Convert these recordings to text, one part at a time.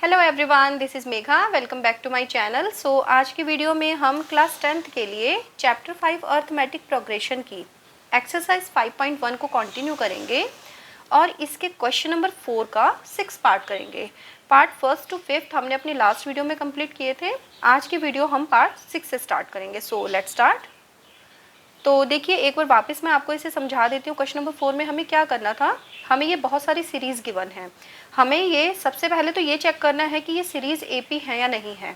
Hello everyone, this is Megha. Welcome back to my channel. So आज की video में हम क्लास 10th के लिए चैप्टर 5 अर्थमेटिक प्रोग्रेशन की एक्सरसाइज 5.1 को कंटिन्यू करेंगे और इसके क्वेश्चन नंबर 4 का 6 पार्ट करेंगे। पार्ट 1 to 5 हमने अपनी लास्ट वीडियो में कंप्लीट किए थे। आज की वीडियो हम पार्ट 6 से स्टार्ट करेंगे। So let's start. तो देखिए, एक बार वापस मैं आपको इसे समझा देती हूँ। क्वेश्चन नंबर 4 में हमें क्या करना था, हमें ये बहुत सारी सीरीज़ गिवन है। हमें ये सबसे पहले तो ये चेक करना है कि ये सीरीज़ एपी है या नहीं है।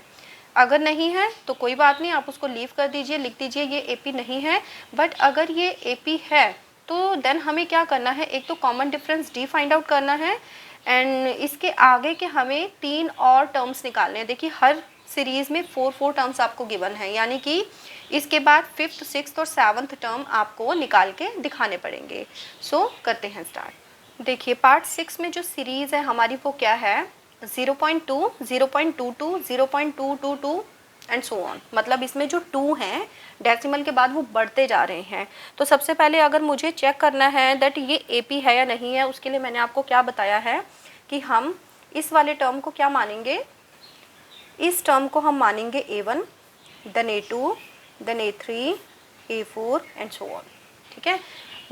अगर नहीं है तो कोई बात नहीं, आप उसको लीव कर दीजिए, लिख दीजिए ये एपी नहीं है। बट अगर ये एपी है तो देन हमें क्या करना है, एक तो common difference D find out करना है एंड इसके आगे के हमें 3 और टर्म्स निकालने हैं। देखिए, हर सीरीज़ में 4 टर्म्स आपको गिवन है, यानी कि इसके बाद 5th, 6th और 7th टर्म आपको निकाल के दिखाने पड़ेंगे। सो करते हैं स्टार्ट। देखिए, पार्ट 6 में जो सीरीज़ है हमारी वो क्या है, 0.2, 0.22, 0.222 एंड सो ऑन। मतलब इसमें जो 2 हैं डेसिमल के बाद वो बढ़ते जा रहे हैं। तो सबसे पहले अगर मुझे चेक करना है दैट ये एपी है या नहीं है, उसके लिए मैंने आपको क्या बताया है कि हम इस वाले टर्म को क्या मानेंगे, इस टर्म को हम मानेंगे A1, then A2, then A3, A4 and so on. ठीक है।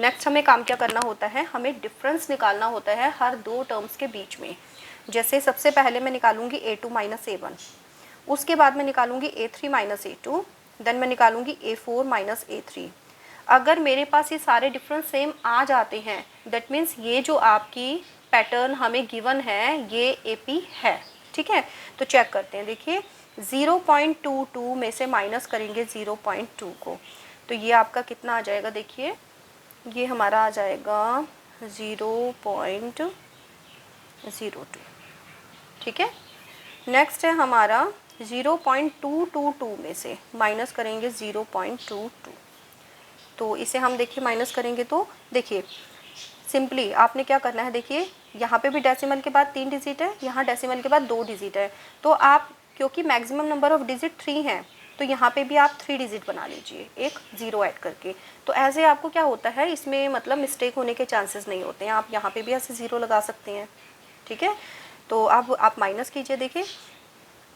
नेक्स्ट हमें काम क्या करना होता है, हमें डिफरेंस निकालना होता है हर दो टर्म्स के बीच में। जैसे सबसे पहले मैं निकालूंगी A2 माइनस A1, उसके बाद मैं निकालूंगी A3 माइनस A2, देन मैं निकालूंगी A4 माइनस A3। अगर मेरे पास ये सारे डिफरेंस सेम आ जाते हैं दैट मीन्स ये जो आपकी पैटर्न हमें गिवन है ये एपी है। ठीक है, तो चेक करते हैं। देखिए, 0.22 में से माइनस करेंगे 0.2 को, तो ये आपका कितना आ जाएगा। देखिए, ये हमारा आ जाएगा 0.02। ठीक है। नेक्स्ट है हमारा 0.222 में से माइनस करेंगे 0.22। तो इसे हम देखिए माइनस करेंगे तो देखिए सिंपली आपने क्या करना है, देखिए यहाँ पे भी डेसिमल के बाद 3 डिजिट है, यहाँ डेसिमल के बाद 2 डिजिट है। तो आप क्योंकि मैक्सिमम नंबर ऑफ डिजिट 3 है तो यहाँ पे भी आप 3 डिजिट बना लीजिए, एक 0 ऐड करके। तो ऐसे आपको क्या होता है, इसमें मतलब मिस्टेक होने के चांसेस नहीं होते हैं। आप यहाँ पे भी ऐसे 0 लगा सकते हैं। ठीक है, तो अब आप माइनस कीजिए। देखिए,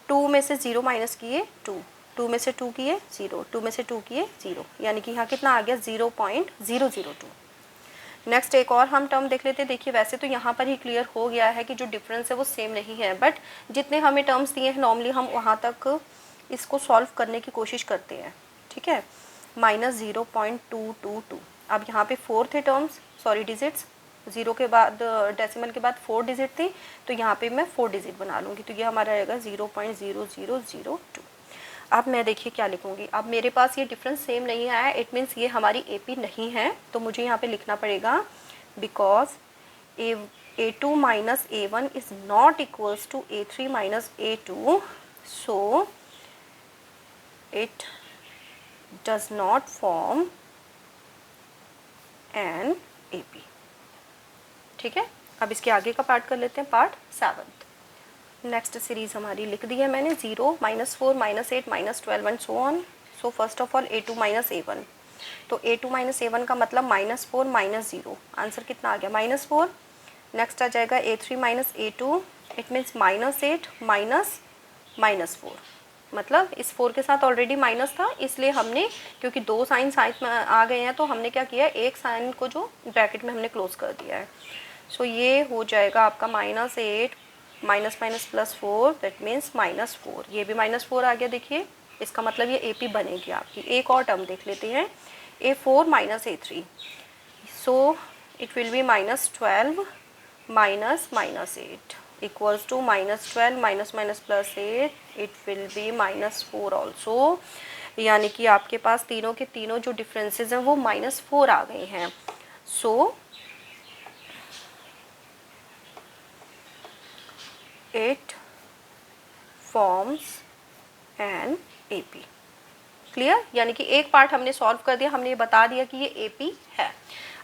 2 में से 0 माइनस किए 2, 2 में से 2 किए 0, 2 में से 2 किए 0, यानी कि यहाँ कितना आ गया 0.002। नेक्स्ट एक और हम टर्म देख लेते हैं। देखिए, वैसे तो यहाँ पर ही क्लियर हो गया है कि जो डिफरेंस है वो सेम नहीं है, बट जितने हमें टर्म्स दिए हैं नॉर्मली हम वहाँ तक इसको सॉल्व करने की कोशिश करते हैं। ठीक है, माइनस 0.222। अब यहाँ पे 4 थे टर्म्स, सॉरी डिजिट्स, 0 के बाद डेसिमल के बाद 4 डिजिट थी, तो यहाँ पे मैं 4 डिजिट बना लूँगी। तो ये हमारा रहेगा 0.0002। अब मैं देखिए क्या लिखूँगी, अब मेरे पास ये डिफरेंस सेम नहीं है, इट मीन्स ये हमारी एपी नहीं है। तो मुझे यहाँ पे लिखना पड़ेगा because A2 minus A1 is not equals to A3 minus A2, so it does not form an AP. ठीक है, अब इसके आगे का पार्ट कर लेते हैं, पार्ट 7। नेक्स्ट सीरीज़ हमारी लिख दी है मैंने, 0, -4, -8, -12 and so on. So first of all A2 minus A1, तो A2 माइनस A1 का मतलब -4 माइनस 0, आंसर कितना आ गया -4। नेक्स्ट आ जाएगा A3 minus A2, it means -8 minus 4, मतलब इस 4 के साथ ऑलरेडी माइनस था, इसलिए हमने क्योंकि 2 साइन साइड में आ गए हैं तो हमने क्या किया, एक साइन को जो ब्रैकेट में हमने क्लोज कर दिया है। सो ये हो जाएगा आपका -8 minus minus plus 4, that means -4। ये भी -4 आ गया। देखिए, इसका मतलब ये एपी बनेगी आपकी। एक और टर्म देख लेते हैं, A4 माइनस A3, so it will be -12 minus -8 equals to -12 minus minus plus 8, it will be -4 also. यानी कि आपके पास तीनों के तीनों जो डिफरेंसेस हैं वो -4 आ गए हैं। सो it forms an AP। Clear, यानी कि एक पार्ट हमने सॉल्व कर दिया, हमने ये बता दिया कि ये AP है।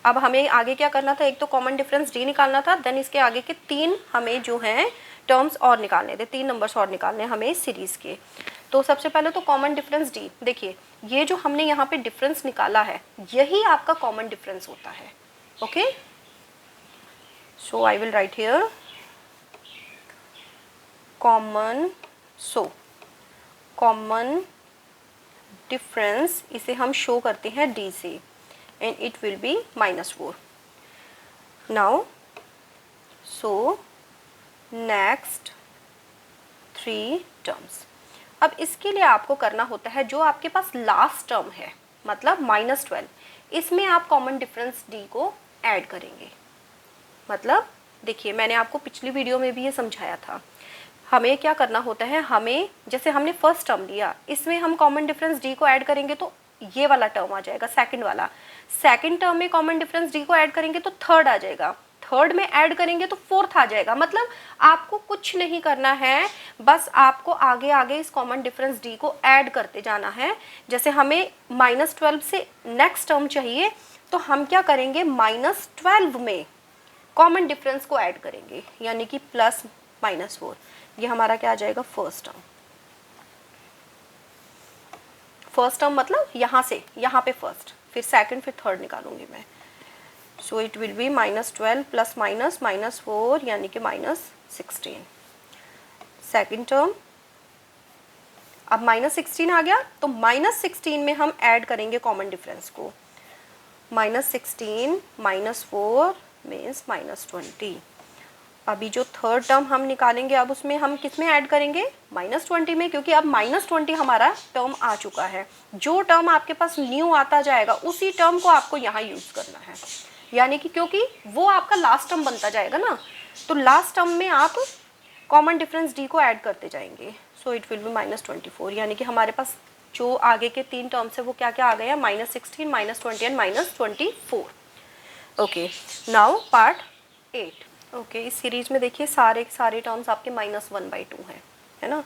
अब हमें आगे क्या करना था, एक तो कॉमन डिफरेंस D निकालना था, देन इसके आगे के 3 हमें जो हैं टर्म्स और निकालने थे, 3 नंबर्स और निकालने हमें सीरीज़ के। तो सबसे पहले तो कॉमन डिफरेंस D। देखिए, ये जो हमने यहाँ पे डिफरेंस निकाला है यही आपका कॉमन डिफरेंस होता है। Okay, so I will write here common, so common difference इसे हम शो करते हैं डी से and it will be -4. Now so next 3 terms. अब इसके लिए आपको करना होता है जो आपके पास लास्ट टर्म है मतलब -12, इसमें आप कॉमन डिफरेंस डी को ऐड करेंगे. मतलब देखिए मैंने आपको पिछली वीडियो में भी ये समझाया था. हमें क्या करना होता है, हमें जैसे हमने फर्स्ट टर्म लिया इसमें हम कॉमन डिफरेंस डी को ऐड करेंगे तो ये वाला टर्म आ जाएगा सेकंड वाला. सेकंड टर्म में कॉमन डिफरेंस डी को ऐड करेंगे तो थर्ड आ जाएगा. थर्ड में ऐड करेंगे तो फोर्थ आ जाएगा. मतलब आपको कुछ नहीं करना है, बस आपको आगे आगे इस कॉमन डिफरेंस डी को ऐड करते जाना है. जैसे हमें -12 से नेक्स्ट टर्म चाहिए तो हम क्या करेंगे, -12 में कॉमन डिफरेंस को ऐड करेंगे यानी कि +-4. ये हमारा क्या आ जाएगा, फर्स्ट टर्म. फर्स्ट टर्म मतलब यहाँ से यहाँ पे फर्स्ट, फिर सेकंड, फिर थर्ड निकालूंगी मैं. सो इट विल बी -12 प्लस -4 यानी कि -16. सेकंड टर्म, अब -16 आ गया तो -16 में हम ऐड करेंगे कॉमन डिफरेंस को. -16 -4 मीन्स -20. अभी जो थर्ड टर्म हम निकालेंगे अब उसमें हम किस में ऐड करेंगे, -20 में, क्योंकि अब -20 हमारा टर्म आ चुका है. जो टर्म आपके पास न्यू आता जाएगा उसी टर्म को आपको यहाँ यूज़ करना है. यानी कि क्योंकि वो आपका लास्ट टर्म बनता जाएगा ना, तो लास्ट टर्म में आप कॉमन डिफरेंस डी को ऐड करते जाएंगे. सो इट विल बी -24. यानी कि हमारे पास जो आगे के 3 टर्म्स है वो क्या क्या आ गए हैं, -16 -20 and -24. Okay, now part 8. Okay, इस सीरीज में देखिए सारे टर्म्स आपके -1/2 हैं, है ना.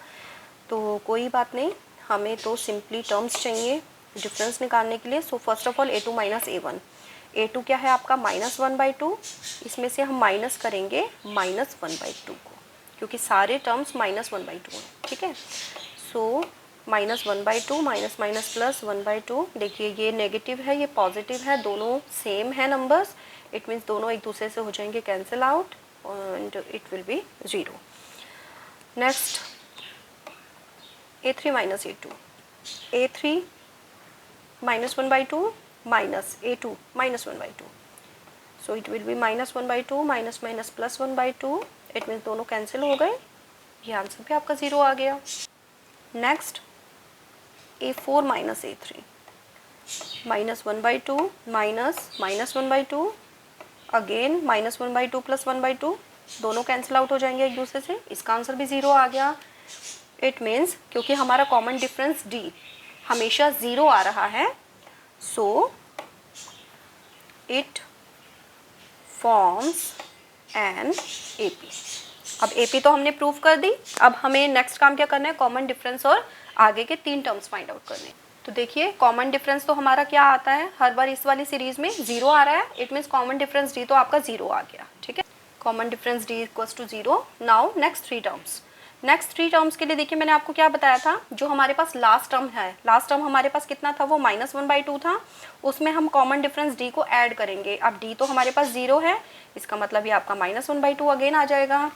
तो कोई बात नहीं, हमें तो सिंपली टर्म्स चाहिए डिफरेंस निकालने के लिए. So first of all a2 - a1. a2 क्या है आपका -1/2. इसमें से हम माइनस करेंगे -1/2 को, क्योंकि सारे टर्म्स -1/2 हैं. ठीक है. सो -1/2 माइनस प्लस 1/2. देखिए ये नेगेटिव है, ये पॉजिटिव है, दोनों सेम है नंबर्स. इट मीन्स दोनों एक दूसरे से हो जाएंगे cancel out and it will B 0. Next a3 - a2. a3 -1/2 minus a2 -1/2. So it will B -1/2 minus plus 1/2. It means दोनों कैंसिल हो गए. ये आंसर भी आपका 0 आ गया. Next a4 - a3. -1/2 -1/2 again -1/2 plus 1/2, दोनों कैंसिल आउट हो जाएंगे एक दूसरे से. इसका आंसर भी 0 आ गया. इट मीन्स क्योंकि हमारा कॉमन डिफरेंस d हमेशा 0 आ रहा है, so it forms an AP. अब AP तो हमने प्रूव कर दी. अब हमें नेक्स्ट काम क्या करना है, कॉमन डिफरेंस और आगे के 3 टर्म्स फाइंड आउट करने. तो देखिए कॉमन डिफरेंस तो हमारा क्या आता है, हर बार इस वाली सीरीज में 0 आ रहा है. It means common difference D तो आपका 0 आ गया. ठीक है, common difference D equals to 0. Now next 3 terms. Next 3 terms के लिए देखिए मैंने आपको क्या बताया था, जो हमारे पास लास्ट टर्म है, लास्ट टर्म हमारे पास कितना था, वो -1/2 था. उसमें हम कॉमन डिफरेंस डी को ऐड करेंगे. अब डी तो हमारे पास 0 है, इसका मतलब ये आपका -1/2 अगेन आ जाएगा.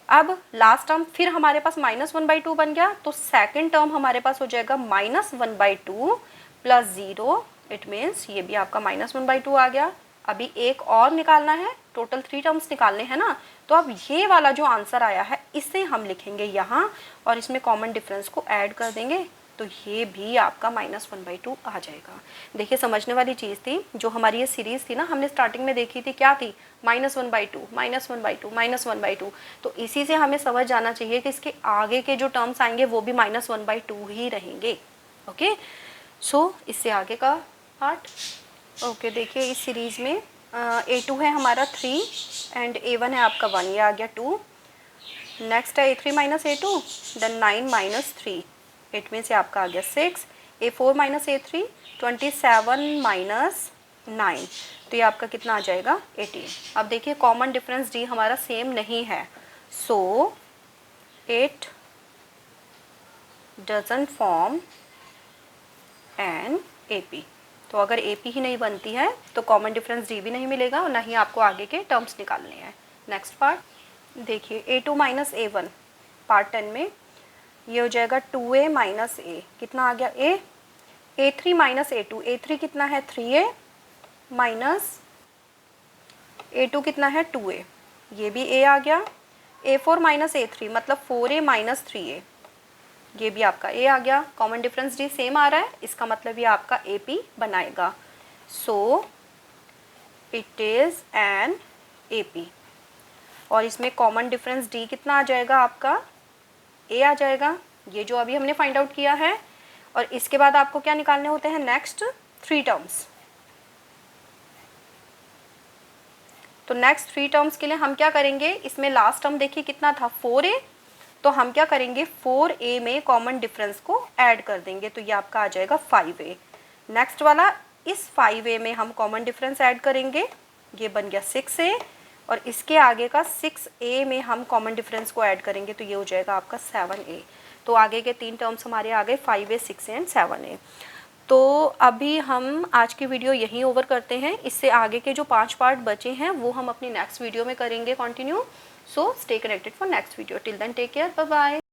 अब लास्ट टर्म फिर हमारे पास -1/2 बन गया, तो सेकंड टर्म हमारे पास हो जाएगा -1/2 प्लस 0. इट मीन्स ये भी आपका -1/2 आ गया. अभी एक और निकालना है, टोटल 3 टर्म्स निकालने हैं ना. तो अब ये वाला जो आंसर आया है इसे हम लिखेंगे यहाँ और इसमें कॉमन डिफरेंस को ऐड कर देंगे, तो ये भी आपका -1/2 आ जाएगा. देखिए समझने वाली चीज़ थी, जो हमारी ये सीरीज़ थी ना, हमने स्टार्टिंग में देखी थी, क्या थी, -1/2 -1/2 -1/2. तो इसी से हमें समझ जाना चाहिए कि इसके आगे के जो टर्म्स आएंगे वो भी -1/2 ही रहेंगे. ओके, सो इससे आगे का पार्ट. ओके, देखिए इस सीरीज़ में a2 है हमारा 3 एंड a1 है आपका 1, ये आ गया 2. नेक्स्ट है a3 - a2, then 9 - 3. It means ये आपका आ गया 6. a4 - a3 27 - 9, तो ये आपका कितना आ जाएगा 18. अब देखिए कॉमन डिफरेंस डी हमारा सेम नहीं है, so it doesn't form an AP. तो अगर AP ही नहीं बनती है तो कॉमन डिफरेंस डी भी नहीं मिलेगा और ना ही आपको आगे के टर्म्स निकालने हैं. नेक्स्ट पार्ट देखिए a2 - a1. पार्ट 10 में। ये हो जाएगा 2a माइनस ए, कितना आ गया a, a3 minus a2, a3 कितना है 3a माइनस a2 कितना है 2a, ये भी a आ गया, a4 माइनस a3 मतलब 4a माइनस 3a, ये भी आपका a आ गया। कॉमन डिफरेंस d सेम आ रहा है, इसका मतलब ये आपका AP बनाएगा। So it is an AP। और इसमें कॉमन डिफरेंस d कितना आ जाएगा आपका, a आ जाएगा, ये जो अभी हमने फाइंड आउट किया है। और इसके बाद आपको क्या निकालने होते हैं, नेक्स्ट 3 टर्म्स। तो नेक्स्ट 3 टर्म्स के लिए हम क्या करेंगे, इसमें लास्ट टर्म देखिए कितना था 4a, तो हम क्या करेंगे 4a में कॉमन डिफरेंस को ऐड कर देंगे, तो ये आपका आ जाएगा 5a। नेक्स्ट वाला इस 5a में हम कॉमन डिफरेंस ऐड करेंगे, ये बन गया 6a, और इसके आगे का 6a में हम कॉमन डिफरेंस को ऐड करेंगे, तो ये हो जाएगा आपका 7a। तो आगे के 3 टर्म्स हमारे आ गए 5a, 6a एंड 7a। तो अभी हम आज की वीडियो यहीं ओवर करते हैं, इससे आगे के जो 5 पार्ट बचे हैं वो हम अपनी नेक्स्ट वीडियो में करेंगे continue. So stay connected for next video, till then take care, bye bye.